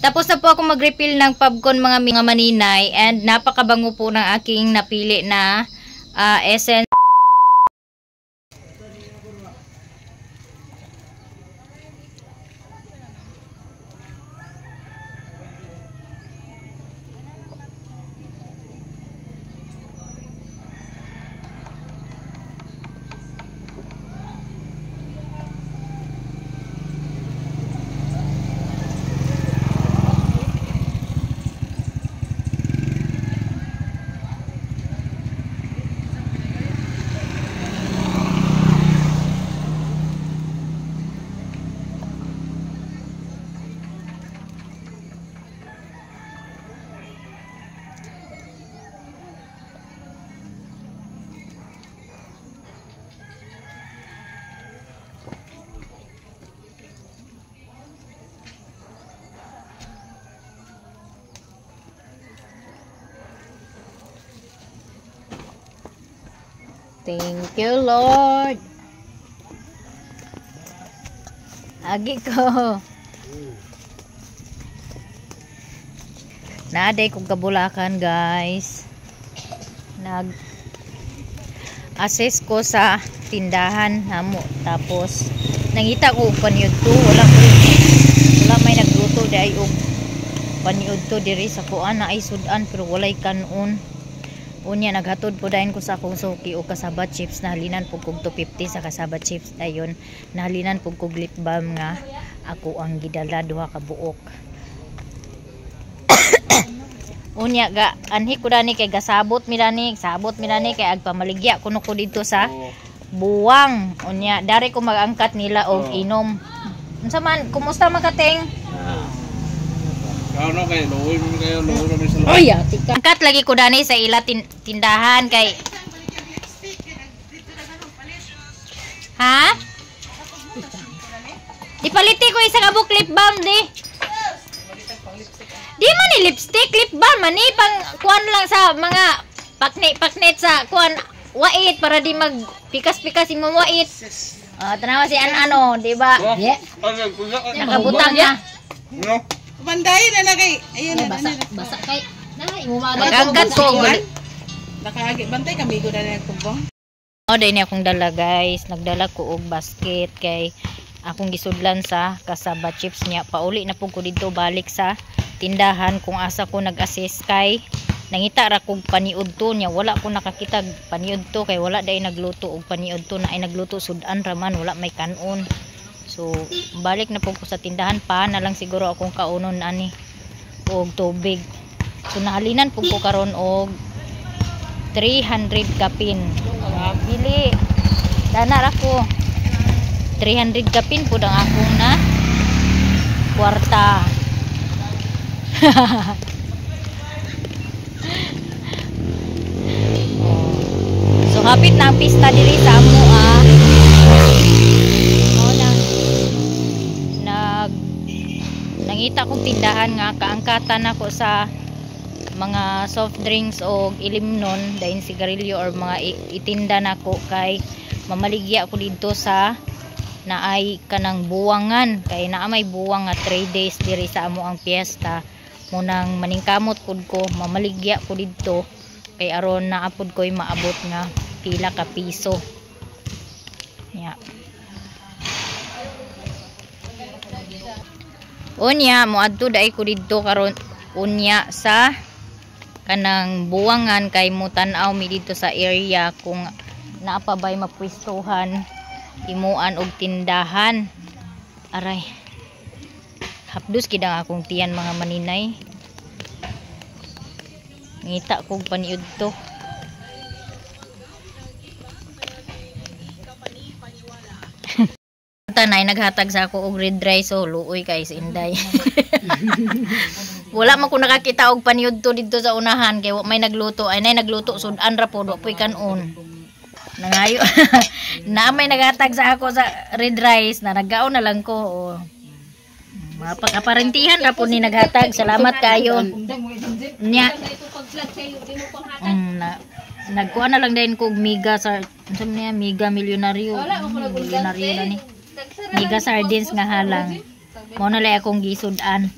Tapos na po ako mag-refill ng Pabcon mga maninay and napakabango po ng aking napili na essence. Thank you, Lord. Agi ko. Naaday kong kabulakan, guys. Nag-assess ko sa tindahan namo. Tapos, nangita ko paniud to. Wala may nagluto dahil paniud to diri sa kuan na ay sudan pero walay kanon. Unya naghatod po dahin ko sa akong suki o kasaba chips, nahalinan po kog 250 sa kasaba chips dayon, nahalinan po kog lip balm nga ako ang gidala duha ka buok. Unya ga anhi ko dani kay gasabot mi dani kay agpamaligya kuno ko dito sa buwang. Unya dari ko magangkat nila og inom. Unsa man, kumusta makateng? Ano kay luoy mo kayo luoy sa luoy. Angkat lagi ko dani sa ila tindahan kay ha? Ipaliti ko isa ka lip balm di. Di man ni lipstick, lip balm man ni pang kuan lang sa mga paknet sa kuan wait para di mag pikas-pikas imong wait. Tanawa si ano, di ba? Yeah. Nakabutang na. No. Banday na kay ayun basa kay magangkat ko nakaagi bantay kami ko na nagtubong. Dahil ni akong dala, guys, nagdala ko og basket kay akong gisudlan sa kasaba chips niya. Pauli na po ko dito balik sa tindahan kung asa ko nag-assess kay nangita ra kog paniud to niya. Wala ko nakakita paniud to kay wala dai nagluto og paniud to na ay nagluto sudan raman, wala may kanon. So, balik na po ko sa tindahan pa na lang siguro akong kaunon ani og tubig. So, nahalinan po ko karon og 300 kapin. Bili. Dana ra ko. 300 kapin po ang akong na kwarta. So, hapit na ang pista diri sa amo nangita kong tindahan nga kaangkatan ako sa mga soft drinks o ilimnon dahil sigarilyo or mga itinda nako kay mamaligya ko dito sa naay kanang buwangan kay naa may buwang nga 3 days diri sa amo ang piyesta munang maningkamot pud ko mamaligya ko dito kay aron naapod ko'y maabot nga pila ka piso. Yeah. Unya moadto dai ko didto karon unya sa kanang buwangan kay mutan-aw mi dito sa area kung naa pa bay mapwestuhan imuan og tindahan. Aray. Hapdos kid ang akong tiyan mga maninay. Ngita kog paniud to. Tanay naghatag sa ako og red rice so luoy kay sa Inday. Wala man ko nakakita og paniud to dito sa unahan kay may nagluto ay nay nagluto sudan ra pod wa puy kanon. Nangayo. Na may naghatag sa ako sa red rice na naggaon na lang ko. Mapag-aparentihan ra pod ni naghatag. Salamat kayo. Nya. Nagkuha na lang din ko mega sa mega milyonaryo. Milyonaryo na ni. Mega sardines nga halang. Mo na lay akong gisudan.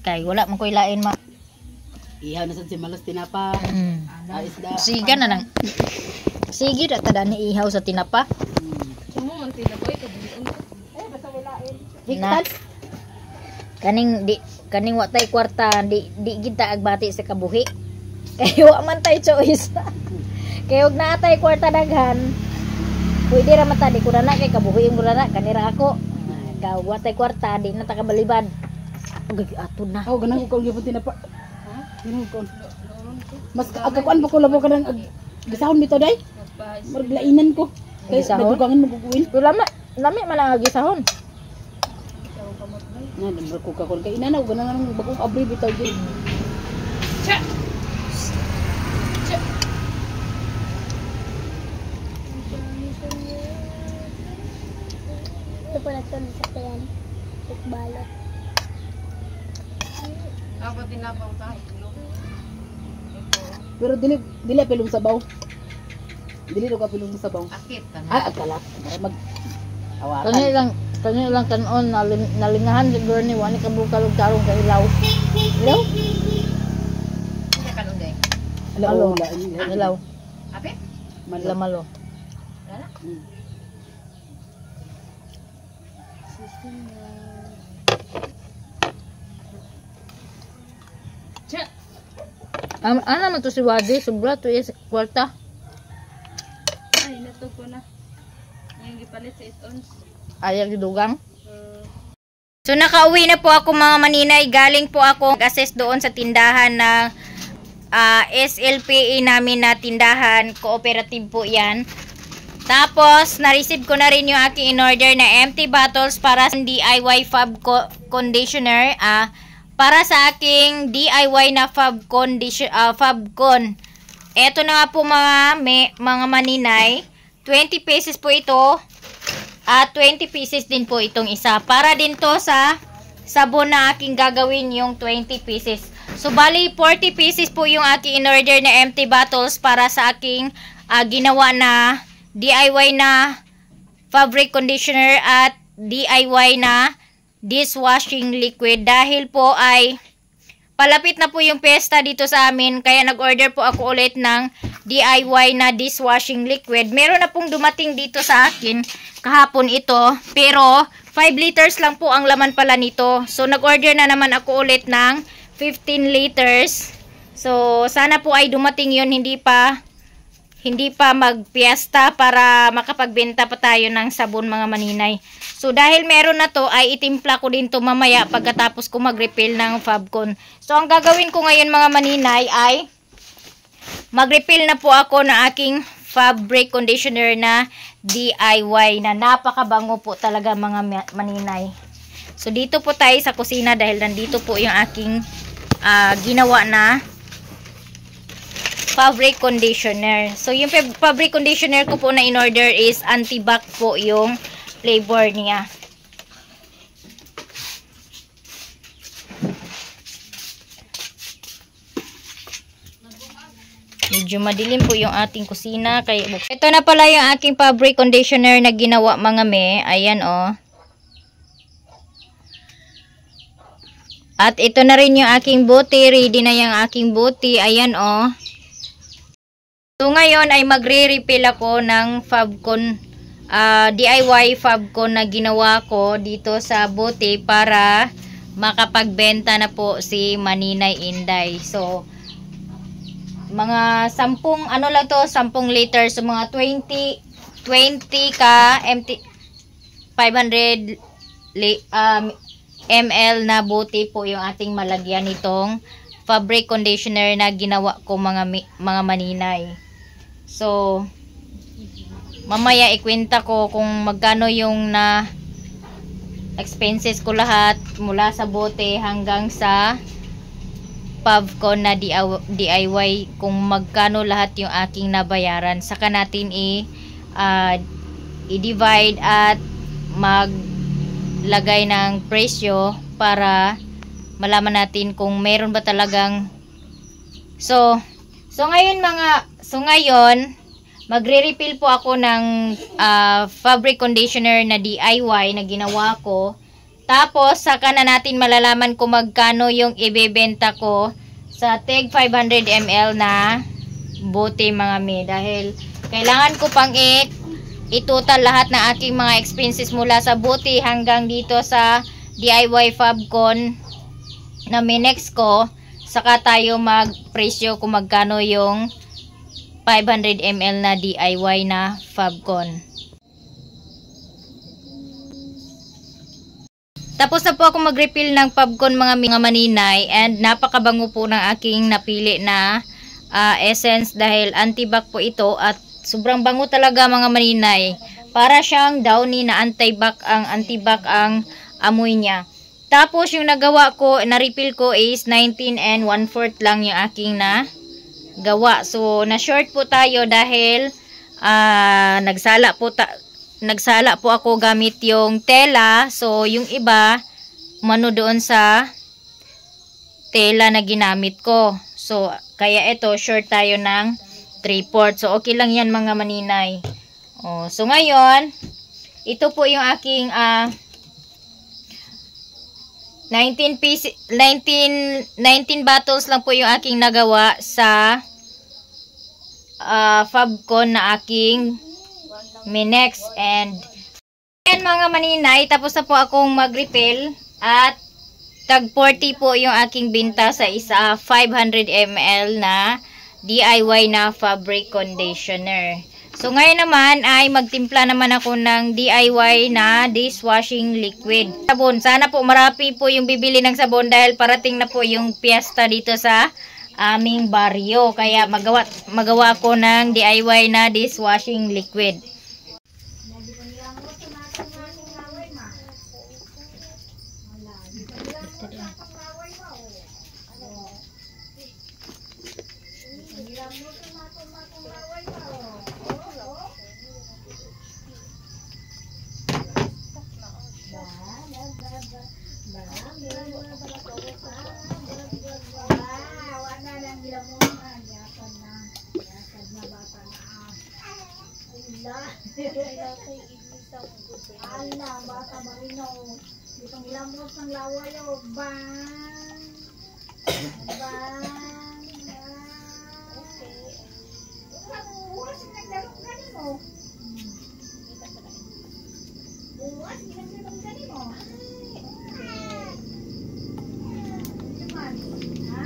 Kay wala man ko ilain ma. Ihaw na sa si Malos tinapa. Isda. Sige na nang. Sige ra tada ni ihaw sa tinapa. Sumo man tinapa ito. Basta wilain. Na. Kaning wa tay kwarta di kita agbati sa kabuhi. Kay wa man tay choice. Kay og naa tay kwarta daghan. Pwede ra mata di ko na kay kabuhi mo na kanira ako. Ka wa tay kwarta di na ta kabalibad. Ug ato na. Oh, ganang ko gyud tinapa. Ganang ko. Mas akakuan ba ko labo kanang gisahon bitaw day? Maglainan ko. Kay dugangan maguguin. Lami man ang gisahon. Na damber ko kakon kay inana ganang nang bagong abri bitaw gyud. Cha. Ito pa na ito sa kayan. Balot. Dapat tinapang tayo. Pero dili pilong sabaw. Dili ro ka pilong sabaw. Akit ka na. Agkala. Para mag hawakan. Kani lang kanon nalingahan siguro ni wani kabukal og tarong ka ilaw. Ilaw? Ano kanon day? Malo. Ilaw. Ape? Malo. Wala. Cha. Ana man to si Wadi, sobra to iya sa kwarta. Ay, natuko na. Yung gipalit sa 8 ons. Ayaw gidugang. So nakauwi na po ako mga maninay. Galing po ako mag-assess doon sa tindahan ng SLPA namin na tindahan. Cooperative po yan. Tapos na-receive ko na rin yung aking in-order na empty bottles para sa DIY Fab Conditioner. Para sa aking DIY na Fabcon. Eto na nga po mga maninay. 20 pesos po ito. At 20 pieces din po itong isa. Para din to sa sabon na aking gagawin yung 20 pieces. So, bali 40 pieces po yung aking in-order na empty bottles para sa aking ginawa na DIY na fabric conditioner at DIY na dishwashing liquid. Dahil po ay palapit na po yung pesta dito sa amin. Kaya nag-order po ako ulit ng DIY na dishwashing liquid. Meron na pong dumating dito sa akin kahapon ito. Pero 5 liters lang po ang laman pala nito. So nag-order na naman ako ulit ng 15 liters. So sana po ay dumating yun. Hindi pa magpiesta para makapagbenta pa tayo ng sabon mga maninay. So dahil meron na to ay itimpla ko din to mamaya pagkatapos ko mag-refill ng Fabcon. So ang gagawin ko ngayon mga maninay ay mag-refill na po ako ng aking fabric conditioner na DIY na napakabango po talaga mga maninay. So dito po tayo sa kusina dahil nandito po yung aking ginawa na fabric conditioner. So yung fabric conditioner ko po na in order is anti-bac po yung flavor niya. Medyo madilim po yung ating kusina. Kaya ito na pala yung aking fabric conditioner na ginawa mga me. Ayan o. At ito na rin yung aking bote. Ready na yung aking bote. Ayan o. So ngayon ay magre-refill ako ng Fabcon, DIY Fabcon na ginawa ko dito sa bote para makapagbenta na po si Maninay Inday. So mga 10 ano lang to, 10 liters, so mga 20 ka empty 500 ml na bote po yung ating malagyan nitong fabric conditioner na ginawa ko mga maninay. So mamaya ikwenta ko kung magkano yung na expenses ko lahat mula sa bote hanggang sa Fabcon na DIY, kung magkano lahat yung aking nabayaran. Saka natin i-divide at maglagay ng presyo para malaman natin kung meron ba talagang so ngayon magre-refill po ako ng fabric conditioner na DIY na ginawa ko. Tapos, saka na natin malalaman kung magkano yung ibebenta ko sa tig 500 ml na bote mga mi. Dahil, kailangan ko pang itotal lahat ng aking mga expenses mula sa bote hanggang dito sa DIY Fabcon na minex ko. Saka tayo mag-presyo kung magkano yung 500 ml na DIY na Fabcon. Tapos na po ako mag-refill ng Fabcon mga maninay, and napakabango po ng aking napili na essence dahil antibac po ito at sobrang bango talaga mga maninay. Para siyang downy na antibac ang amoy niya. Tapos yung nagawa ko, na-refill ko is 19 and 1/4 lang yung aking na gawa. So na short po tayo dahil nagsala po ako gamit yung tela. So, yung iba, umano doon sa tela na ginamit ko. So, kaya ito, short tayo ng 3/4. So, okay lang yan mga maninay. So, ngayon, ito po yung aking 19 bottles lang po yung aking nagawa sa Fabcon na aking minex. And yan mga maninay, tapos na po akong mag-refill at tag 40 po yung aking binta sa isa 500 ml na DIY na fabric conditioner. So ngayon naman ay magtimpla naman ako ng DIY na dishwashing liquid. Sabon, sana po marami po yung bibili ng sabon dahil parating na po yung piyesta dito sa aming baryo. Kaya magawa ko ng DIY na dishwashing liquid. Ala, bata marino. Itong ilamos ng lawayo. Bang! Bang! Okay. Buwas yung naglalong gani mo. Buwas yung naglalong gani mo. Ha?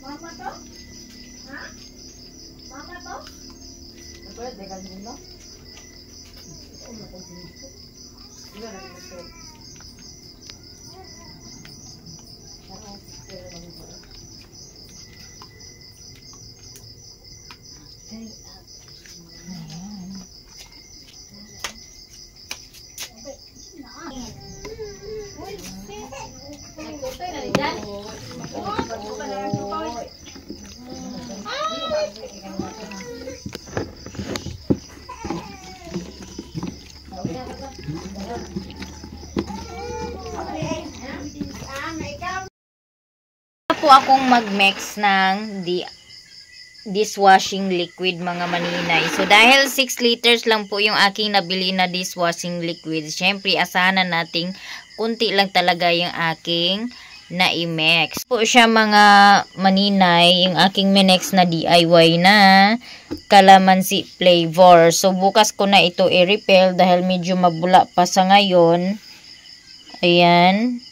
Mama to? Ha? Mama to? Pwede, degal mo. Po akong mag-mix ng dishwashing liquid mga maninay. So dahil 6 liters lang po yung aking nabili na dishwashing liquid, syempre asahan nating kunti lang talaga yung aking na-i-mix. Po siya mga maninay, yung aking minex na DIY na calamansi flavor. So bukas ko na ito i-refill dahil medyo mabula pa sa ngayon. Ayan.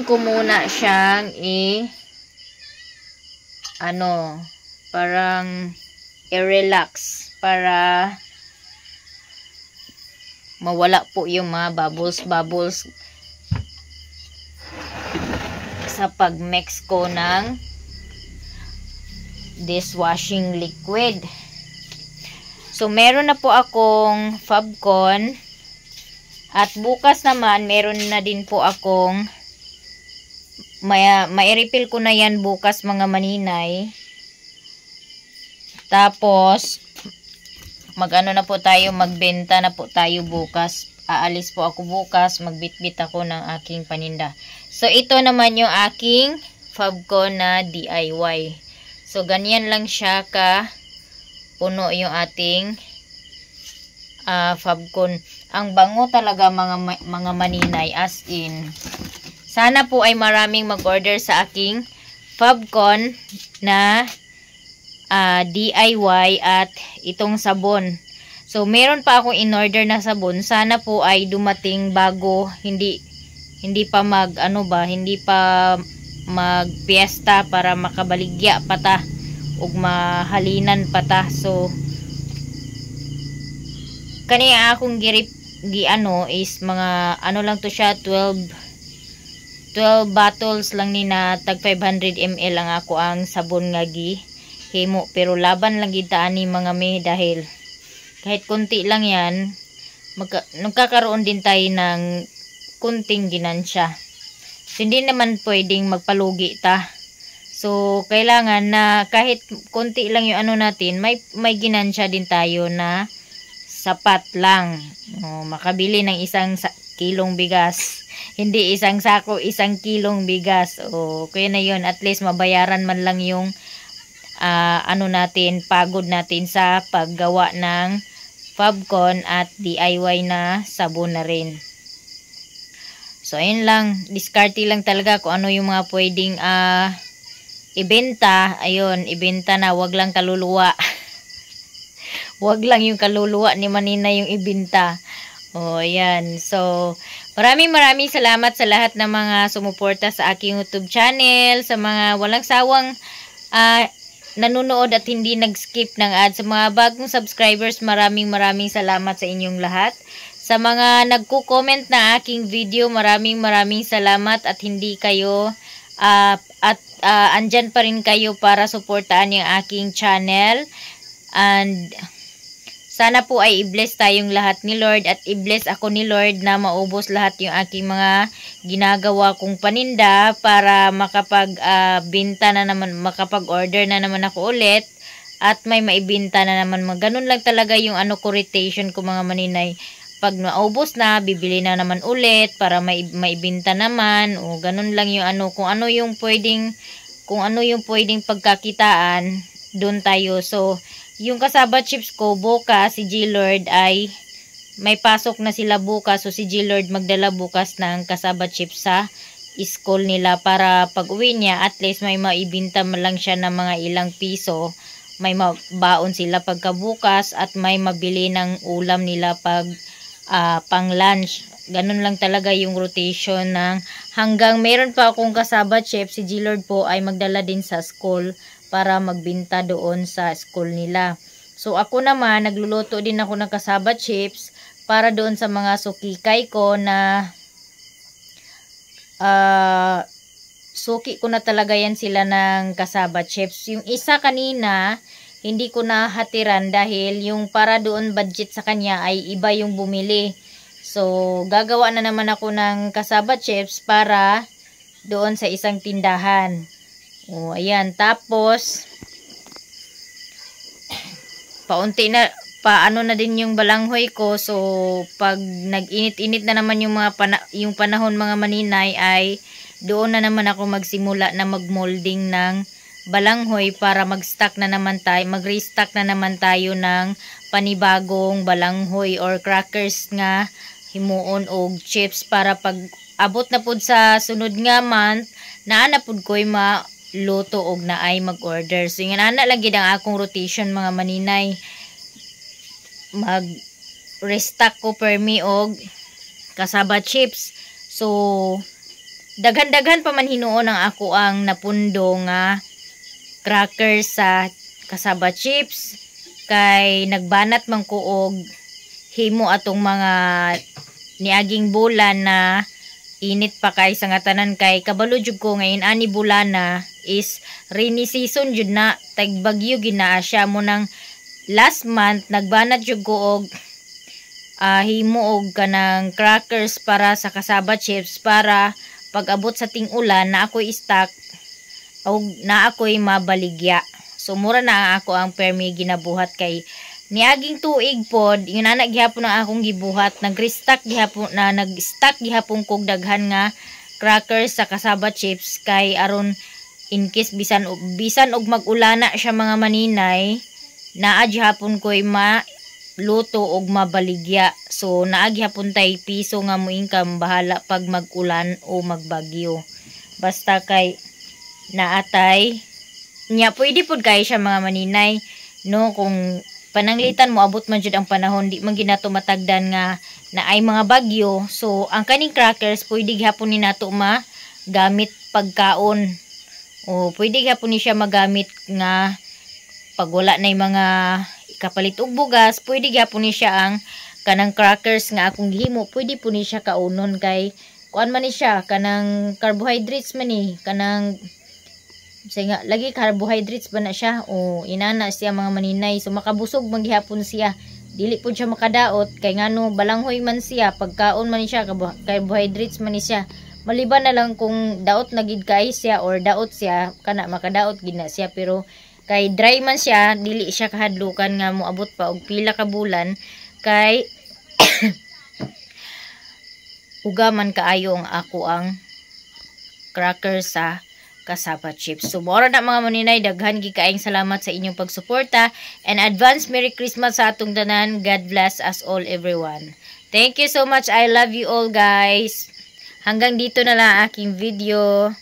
Ko muna siyang parang i-relax para mawala po yung mga bubbles sa pag-mix ko ng dishwashing liquid. So, meron na po akong Fabcon. At bukas naman, meron na din po akong mai-refill ko na yan bukas mga maninay. Tapos, mag-ano na po tayo, magbenta na po tayo bukas. Aalis po ako bukas, magbitbit ako ng aking paninda. So, ito naman yung aking Fabcon na DIY. So, ganyan lang siya ka puno yung ating Fabcon. Ang bango talaga mga maninay, as in. Sana po ay maraming mag-order sa aking Fabcon na DIY at itong sabon. So, meron pa akong in-order na sabon. Sana po ay dumating bago, hindi pa hindi pa mag-fiesta para makabaligya pata ug mahalinan pata. So, kaniya akong is mga lang to siya, 12 bottles lang ni na tag 500 ml lang ako ang sabon nga himo, pero laban lang gid ani mga may, dahil kahit konti lang yan nagkakaroon din tayo ng kunting ginansya. So, hindi naman pwedeng magpalugi ta. So, kailangan na kahit konti lang yung natin, may ginansya din tayo na sapat lang. Makabili ng 1 kilong bigas. Hindi 1 sako, 1 kilong bigas. Kaya na yun, at least mabayaran man lang yung natin, pagod natin sa paggawa ng Fabcon at DIY na sabon na rin. So, ayun lang. Diskarte lang talaga kung ano yung mga pwedeng ibenta. Ayun, ibenta na. Wag lang kaluluwa. Wag lang yung kaluluwa ni Manina yung ibenta. Ayan. So, maraming salamat sa lahat ng mga sumuporta sa aking YouTube channel. Sa mga walang sawang nanonood at hindi nag-skip ng ads. Sa mga bagong subscribers, maraming salamat sa inyong lahat. Sa mga nagko-comment na aking video, maraming salamat at hindi kayo andyan pa rin kayo para suportaan yung aking channel. And sana po ay i-bless tayong lahat ni Lord at i-bless ako ni Lord na maubos lahat yung aking mga ginagawa kong paninda para makapag-binta na naman, makapag-order na naman ako ulit at may maibinta na naman. Ganun lang talaga yung rotation ko mga maninay. Pag naubos na, bibili na naman ulit para maibinta naman. O ganun lang yung kung ano yung pwedeng pagkakitaan, doon tayo. So, yung kasaba chips ko bukas, si G-Lord ay may pasok na sila bukas. So, si G-Lord magdala bukas ng kasaba chips sa school nila para pag uwi niya, at least may maibinta lang siya ng mga ilang piso. May mabaon sila pagkabukas at may mabili ng ulam nila pag pang lunch. Ganun lang talaga yung rotation ng hanggang meron pa akong kasaba chips. Si G-Lord po ay magdala din sa school para magbinta doon sa school nila. So, ako naman, nagluluto din ako ng kasaba chips para doon sa mga sukikay ko na suki ko na talaga yan sila ng kasaba chips. Yung isa kanina, hindi ko na hatiran dahil yung para doon budget sa kanya ay iba yung bumili. So, gagawa na naman ako ng kasaba chips para doon sa isang tindahan. Ayan. Tapos, paunti na, paano na din yung balanghoy ko. So, pag nag-init-init na naman yung yung panahon mga maninay, ay doon na naman ako magsimula na mag-molding ng balanghoy para mag-stock na naman tayo, mag-restock na naman tayo ng panibagong balanghoy or crackers nga himuon og chips para pag abot na pud sa sunod nga month, naa pud ko'y luto og na ay mag-order. So, yung ana lang gid ang akong rotation mga maninay. Mag-restock ko permi og kasaba chips. So, daghan-daghan pa man hinuon ang ako ang napundo nga crackers sa kasaba chips. Kay nagbanat man ko og himo atong mga niaging bulan na init pa kay sa nga tanan kay kabalo jud ko ngayon ani bulana is rainy season jud na tagbagyo ginaa siya mo nang last month nagbanat jud ko og himo og kanang crackers para sa kasaba chips para pag abot sa ting-ulan na ako'y stock o na ako'y mabaligya. So mura na ako ang permi ginabuhat kay niaging tuig pod yun na gihapon ang akong gibuhat nag-restock gihapon na nag-stock gihapon kog daghan nga crackers sa kasaba chips kay aron in case bisan og mag-ulana siya mga maninay naa gihapon ko'y luto og mabaligya. So naagi hapon tay piso nga mo income bahala pag mag-ulan o magbagyo. Basta kay naatay nya pwede pud kay siya mga maninay no kung pananglitan mo abot man jud ang panahon di man ginato matagdan nga na ay mga bagyo. So ang kaning crackers pwede gihapon ni nato gamit pagkaon. O pwede gihapon ni siya magamit nga pag wala na mga kapalit og bugas, pwede gyapon ni siya ang kanang crackers nga akong gihimo, pwede po ni siya kaunon kay kuan man ni siya kanang carbohydrates man ni kanang say nga lagi carbohydrates ba na siya o inana siya mga maninay so makabusog man gihapon siya dili po siya makadaot kay ngano balanghoy man siya pagkaon man ni siya carbohydrates man ni siya maliban na lang kung daot na gid kay siya or daot siya kana makadaot gid na siya pero kay dry man siya dili siya kahadlukan nga moabot pa og pila ka bulan kay ugaman kaayo ang ako ang cracker sa kasaba chips. So mora na mga maninay daghan gi kaayong salamat sa inyong pagsuporta and advance Merry Christmas sa atong tanan. God bless us all everyone. Thank you so much. I love you all guys. Hanggang dito na lang aking video.